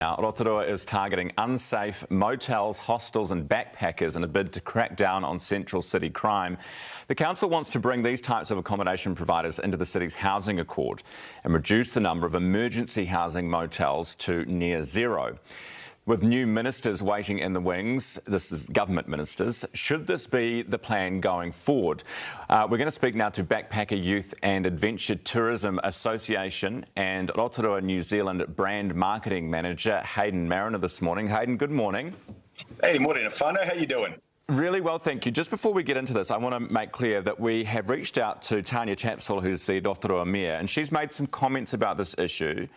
Now, Rotorua is targeting unsafe motels, hostels and backpackers in a bid to crack down on central city crime. The council wants to bring these types of accommodation providers into the city's housing accord and reduce the number of emergency housing motels to near zero. With new ministers waiting in the wings, this is government ministers, should this be the plan going forward? We're going to speak now to Backpacker Youth and Adventure Tourism Association and Rotorua, New Zealand brand marketing manager Hayden Mariner this morning. Hayden, good morning. Hey, morning, Afano. How you doing? Really well, thank you. Just before we get into this, I want to make clear that we have reached out to Tanya Tapsell, who's the Rotorua Mayor, and she's made some comments about this issue,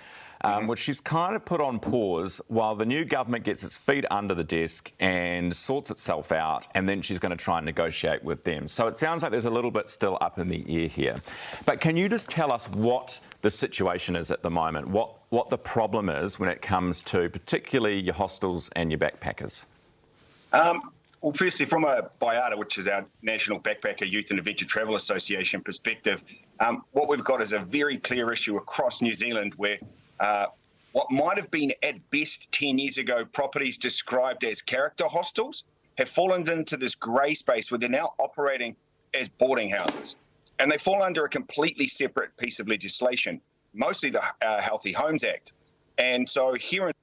which she's kind of put on pause while the new government gets its feet under the desk and sorts itself out, and then she's going to try and negotiate with them. So it sounds like there's a little bit still up in the air here. But can you just tell us what the situation is at the moment, what the problem is when it comes to particularly your hostels and your backpackers? Well, firstly, from a BIATA, which is our National Backpacker Youth and Adventure Travel Association perspective, what we've got is a very clear issue across New Zealand where what might have been at best 10 years ago properties described as character hostels have fallen into this grey space where they're now operating as boarding houses. And they fall under a completely separate piece of legislation, mostly the Healthy Homes Act. And so here it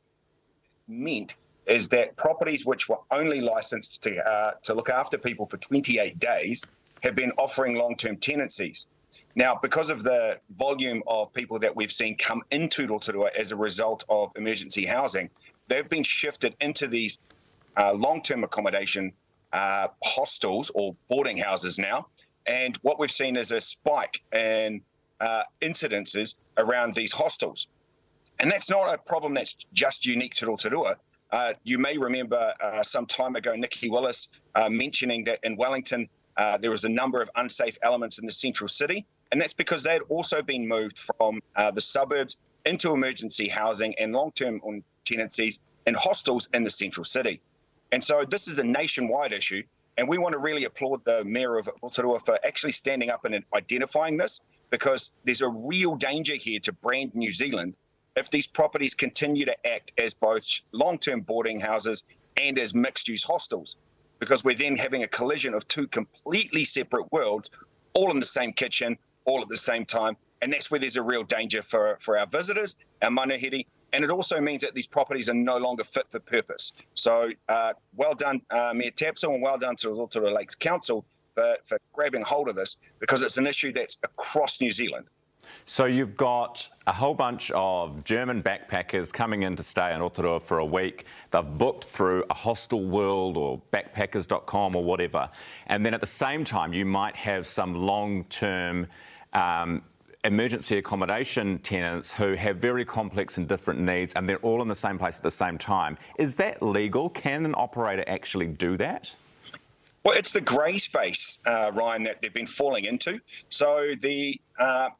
meant is that properties which were only licensed to look after people for 28 days have been offering long-term tenancies. Now, because of the volume of people that we've seen come into Rotorua as a result of emergency housing, they've been shifted into these long-term accommodation hostels or boarding houses now. And what we've seen is a spike in incidences around these hostels. And that's not a problem that's just unique to Rotorua. You may remember some time ago, Nikki Willis mentioning that in Wellington, there was a number of unsafe elements in the central city. And that's because they had also been moved from the suburbs into emergency housing and long-term tenancies in hostels in the central city. And so this is a nationwide issue. And we want to really applaud the Mayor of Rotorua for actually standing up and identifying this, because there's a real danger here to brand New Zealand if these properties continue to act as both long-term boarding houses and as mixed-use hostels, because we're then having a collision of two completely separate worlds, all in the same kitchen, all at the same time. And that's where there's a real danger for our visitors, our manuhiri, and it also means that these properties are no longer fit for purpose. So well done, Mayor Tapsell, and well done to Rotorua Lakes Council for grabbing hold of this, because it's an issue that's across New Zealand. So you've got a whole bunch of German backpackers coming in to stay in Rotorua for a week. They've booked through a hostel world or backpackers.com or whatever. And then at the same time, you might have some long-term emergency accommodation tenants who have very complex and different needs, and they're all in the same place at the same time. Is that legal? Can an operator actually do that? Well, it's the grey space, Ryan, that they've been falling into. So the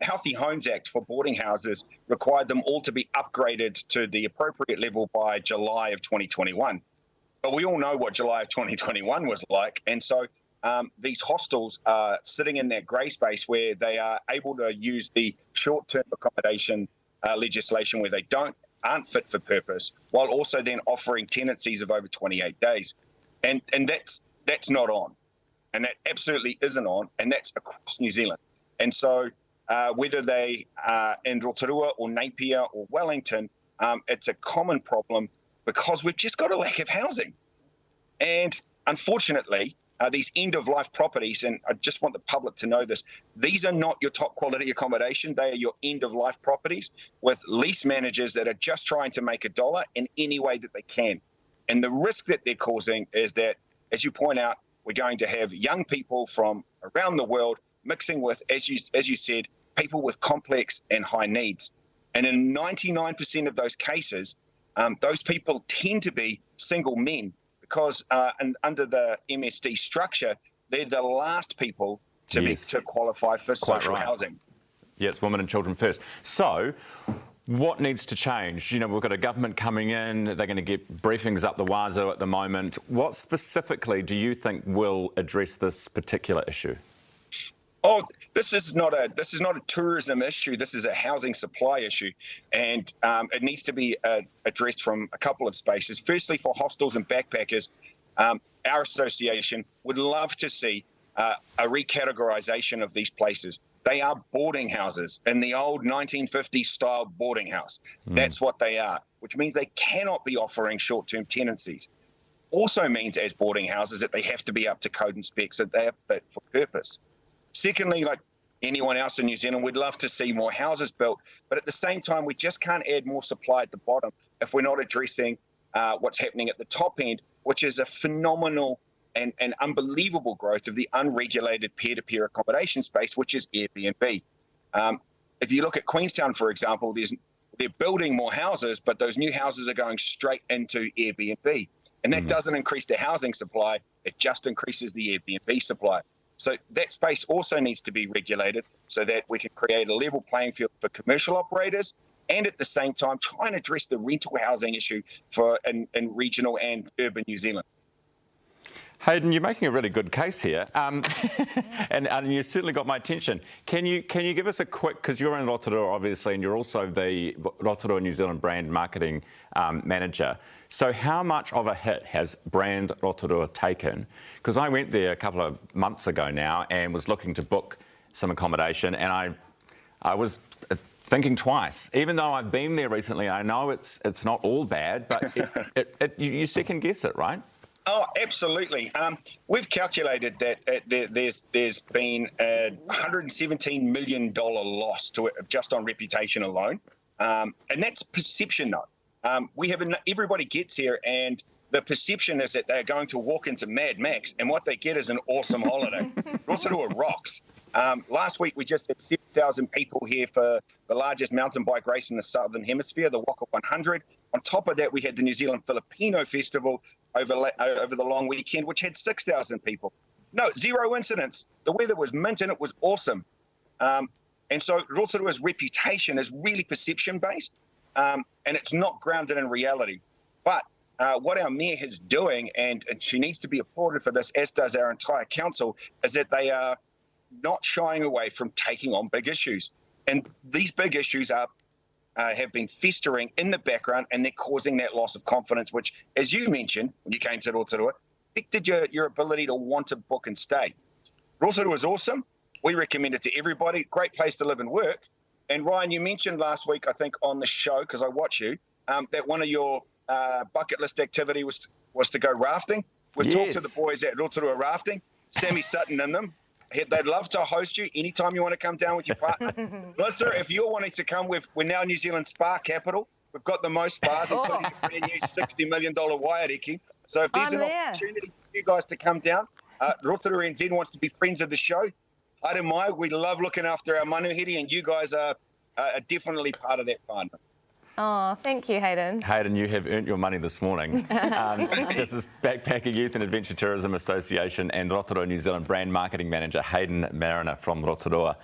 Healthy Homes Act for boarding houses required them all to be upgraded to the appropriate level by July of 2021. But we all know what July of 2021 was like. And so these hostels are sitting in that grey space where they are able to use the short-term accommodation legislation where they aren't fit for purpose, while also then offering tenancies of over 28 days. And that's not on, and that absolutely isn't on, and that's across New Zealand. And so whether they are in Rotorua or Napier or Wellington, it's a common problem because we've just got a lack of housing. And unfortunately, these end-of-life properties, and I just want the public to know this, these are not your top-quality accommodation. They are your end-of-life properties with lease managers that are just trying to make a dollar in any way that they can. And the risk that they're causing is that, as you point out, we're going to have young people from around the world mixing with, as you said, people with complex and high needs. And in 99% of those cases, those people tend to be single men because under the MSD structure, they're the last people to qualify for social housing. Yeah, it's women and children first. So what needs to change? You know, we've got a government coming in, they're going to get briefings up the wazoo at the moment. What specifically do you think will address this particular issue? Oh, this is not a tourism issue. This is a housing supply issue, and it needs to be addressed from a couple of spaces. Firstly, for hostels and backpackers, our association would love to see a recategorisation of these places. They are boarding houses in the old 1950s style boarding house. That's what they are, which means they cannot be offering short-term tenancies. Also means, as boarding houses, that they have to be up to code and specs, that they are fit for purpose. Secondly, like anyone else in New Zealand, we'd love to see more houses built, but at the same time, we just can't add more supply at the bottom if we're not addressing what's happening at the top end, which is a phenomenal and unbelievable growth of the unregulated peer-to-peer accommodation space, which is Airbnb. If you look at Queenstown, for example, they're building more houses, but those new houses are going straight into Airbnb. And that doesn't increase the housing supply, it just increases the Airbnb supply. So that space also needs to be regulated so that we can create a level playing field for commercial operators and at the same time try and address the rental housing issue in regional and urban New Zealand. Hayden, you're making a really good case here, and you certainly got my attention. Can you give us a quick, because you're in Rotorua obviously, and you're also the Rotorua New Zealand brand marketing manager. So how much of a hit has brand Rotorua taken? Because I went there a couple of months ago now and was looking to book some accommodation, and I was thinking twice. Even though I've been there recently, I know it's not all bad, but you second guess it, right? Oh, absolutely. We've calculated that there's been a $117 million loss to it just on reputation alone, and that's perception, though. Everybody gets here, and the perception is that they're going to walk into Mad Max, and what they get is an awesome holiday. Rotorua rocks. Last week, we just had 7,000 people here for the largest mountain bike race in the Southern Hemisphere, the Waka 100. On top of that, we had the New Zealand Filipino Festival over the long weekend, which had 6,000 people. No, 0 incidents. The weather was mint and it was awesome. And so Rotorua's reputation is really perception-based, and it's not grounded in reality. But what our mayor is doing, and she needs to be applauded for this, as does our entire council, is that they are not shying away from taking on big issues. And these big issues have been festering in the background, and they're causing that loss of confidence, which, as you mentioned, when you came to Rotorua, affected your ability to want to book and stay. Rotorua is awesome. We recommend it to everybody. Great place to live and work. And Ryan, you mentioned last week, I think, on the show, because I watch you, that one of your bucket list activity was to go rafting. We've talked to the boys at Rotorua Rafting, Sammy Sutton and them. They'd love to host you anytime you want to come down with your partner. Melissa, if you're wanting to come, we're now New Zealand spa capital. We've got the most spas, including a brand new $60 million Waiariki. So if there's an opportunity for you guys to come down, Rotorua NZ wants to be friends of the show. I don't mind. We love looking after our manuhiri, and you guys are definitely part of that fun. Oh, thank you, Hayden. Hayden, you have earned your money this morning. This is Backpacker Youth and Adventure Tourism Association and Rotorua New Zealand Brand Marketing Manager Hayden Mariner from Rotorua.